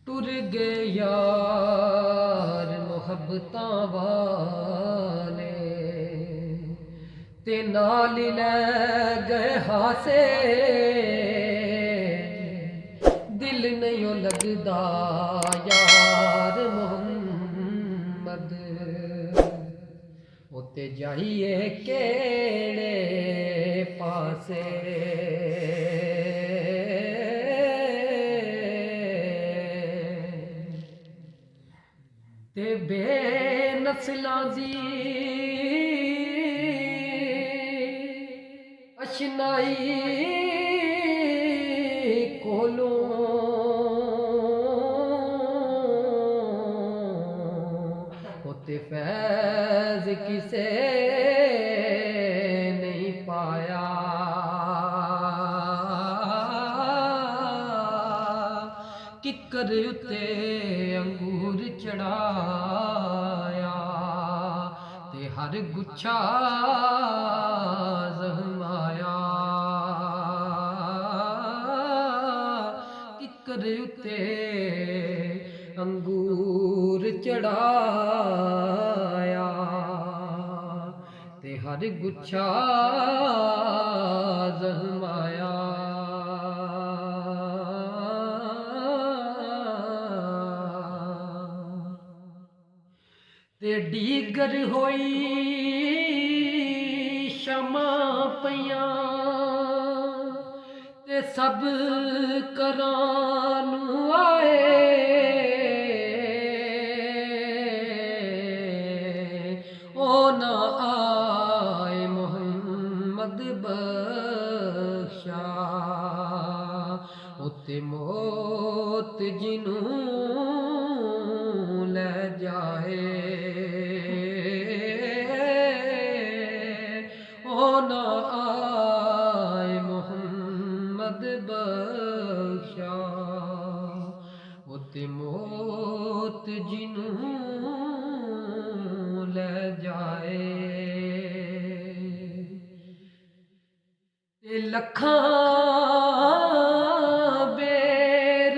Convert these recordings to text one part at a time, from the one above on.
ਟੁਰ ਗਏ ਯਾਰ ਮੁਹੱਬਤਾਂ ਵਾਲੇ ਤੇ ਨਾਲ ਲੈ ਗਏ ਹਾਸੇ ਦਿਲ ਨਹੀਂ ਲੱਗਦਾ ਯਾਰ ਮੁਹੰਮਦ ਉੱਤੇ ਜਾਈਏ ਕਿਹੜੇ ਪਾਸੇ ਤੇ ਬੇਨਸਲਾਂ ਦੀ ਅਸ਼ਨਾਈ ਕੋਲੋਂ ਉਤੇ ਫੈਜ਼ ਕਿਸੇ ਨਹੀਂ ਪਾਇਆ ਕਿੱਕਰ ਉਤੇ ਅੰਗੂਰ ਚੜਾਇਆ ਤੇ ਹਰ ਗੁੱਛਾ ਜ਼ਹਮਾਇਆ ਕਿੱਕਰ ਉਤੇ ਅੰਗੂਰ ਚੜਾਇਆ ਤੇ ਹਰ ਗੁੱਛਾ ਜ਼ਹਮਾਇਆ ਤੇ ਡੀਗਰ ਹੋਈ ਸ਼ਮਾਂ ਪਈਆਂ ਤੇ ਸਭ ਘਰਾਂ ਨੂੰ ਆਏ ਉਹ ਨਾ ਆਏ ਮੁਹੰਮਦ ਬਖਸ਼ਾ ਉੱਤੇ ਮੌਤ ਜਿਹਨੂੰ ਲੈ ਜਾਏ ਉਹ ਨਾ ਆਏ ਮੁਹੰਮਦ ਬਖਸ਼ਾ ਉੱਤੇ ਮੌਤ ਜਿਹਨੂੰ ਲੈ ਜਾਏ ਤੇ ਲੱਖਾਂ ਬੇਰ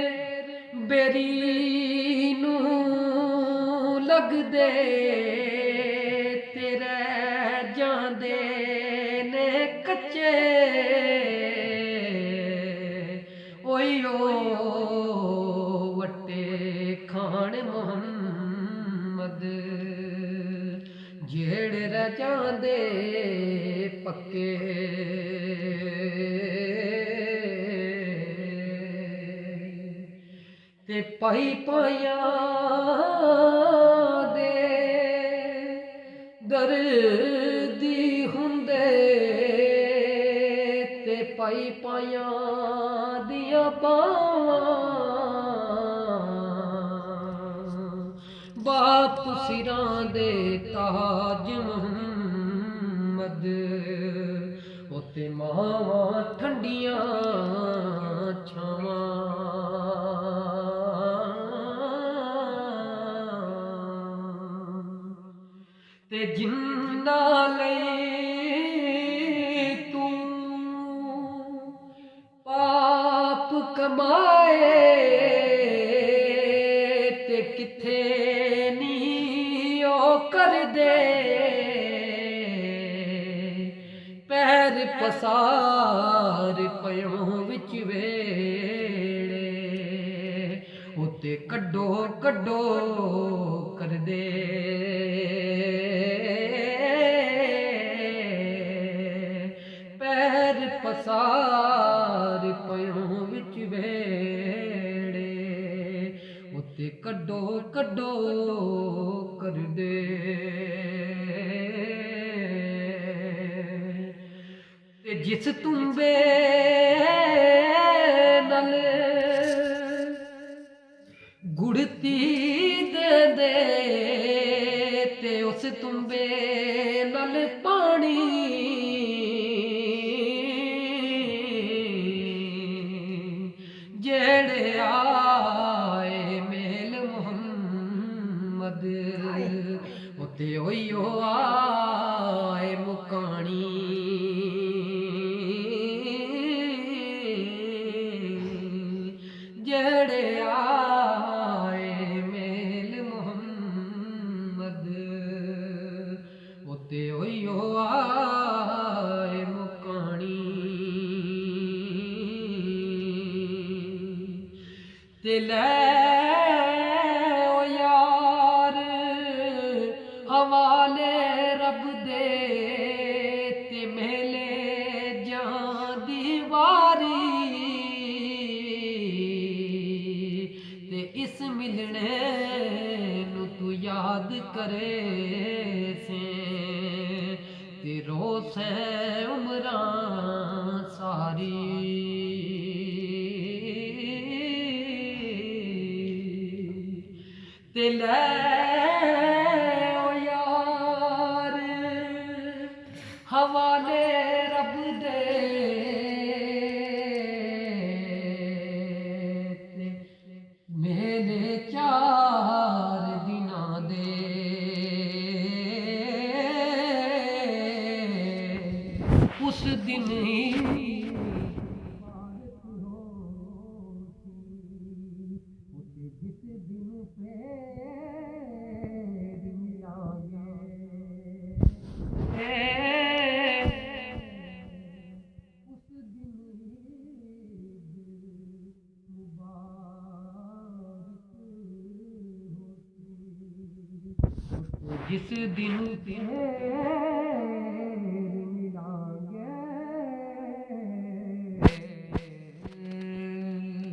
ਬੇਰੀ ਨੂੰ ਲੱਗਦੇ ਤੇ ਰਹਿ ਜਾਂਦੇ ਨੇ ਕੱਚੇ ਓਏ ਓ ਵੱਟੇ ਖਾਣ ਮੁਹੰਮਦ ਜਿਹੜੇ ਰਹਿ ਜਾਂਦੇ ਪੱਕੇ ਤੇ ਪਾਈ ਪਾਇਆ ਦੇ ਦਰਦੀ ਹੁੰਦੇ ਤੇ ਪਾਈ ਪਾਇਆ ਦੀਆਂ ਬਾਵਾਂ ਬਾਪ ਸਿਰਾਂ ਦੇ ਤਾਜ ਮੁਹੰਮਦ ਉੱਤੇ ਮਾਵਾਂ ਠੰਡੀਆਂ ਛਾਵਾਂ ਤੇ ਜਿੰਨਾ ਲਈ ਤੂੰ ਪਾਪ ਕਮਾਏ ਤੇ ਕਿੱਥੇ ਨੀ ਉਹ ਕਰਦੇ ਪੈਰ ਪਸਾਰ ਪਿਓ ਵਿੱਚ ਵੇੜੇ ਉੱਤੇ ਕੱਢੋ ਕੱਢੋ ਕਰਦੇ ਪੈਰ ਪਸਾਰ ਪਿਓ ਵਿੱਚ ਵੇੜੇ ਉੱਤੇ ਕੱਢੋ ਕੱਢੋ ਕਰਦੇ ਤੇ ਜਿਸ ਤੁੰਬੇ ਨਾਲ ਗੁੜਤੀ ਦੇ ਦੇ ਤੇ ਉਸ ਤੁੰਬੇ ਨਾਲ ਪਾਣੀ ਜਿਹੜੇ ਆਏ ਮੇਲ ਮੁਹੰਮਦ ਉਤੇ ਓਈਓ ਆਏ ਮੁਕਾਣੀ تے لے او یار حوالے رب دے تے میلے جان دی واری تے اس ملنے نو تو یاد کرے سے تے رو سے عمراں ساری تے لے او یار حوالے رب دے تے میلے 4 دناں دے اس دن ہی جس دن پھر ملیں گے اس دن مبارک ہوتی جس دن پھر